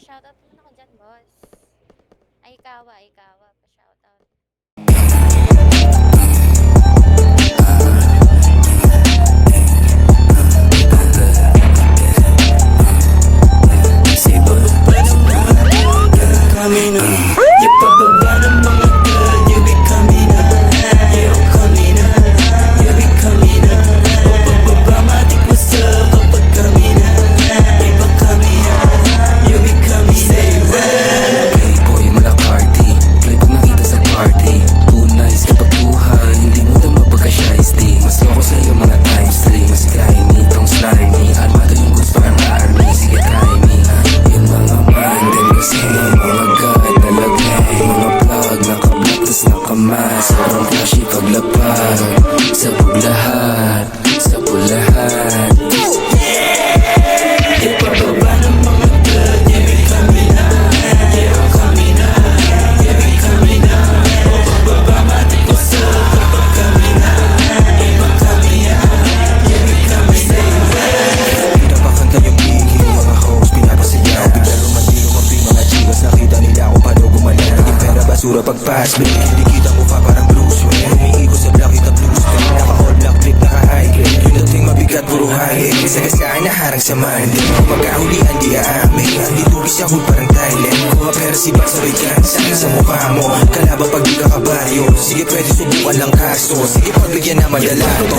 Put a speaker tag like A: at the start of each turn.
A: Pa-shoutout naman ako dyan, boss. Ay, ikawa. Pa-shoutout.
B: Sobrang flashy paglapag sa buglahan, sa bulahan. Ipababa ng mga blood, yeah, kami na, yeah, kami na, yeah, kami na. Pababa matik ko sa kapag kami na, iba kami na, yeah, kami na.
C: Pinapakanta yung biging mga hoes, pinapasayaw. Bigla lumandino mabing mga chicas, nakita nila ako paano gumalaw. Naging pera basura pag-pass break, hindi kita mukha parang Bruce Wayne. Umiikot sa block, kita blue sky. Naka-all black clip, naka-high grade. Yung dating mabigat, puro high end. Sagasaan na harang sa Monday. Pagkahulian, di aamin. Hindi tugis ako parang Thailand. Kuha pera si Bak, sabay kan sakit sa mukha mo. Kalaban pag di ka kabaryo. Sige, pwede subukan lang kaso. Sige, pagbigyan na madala to.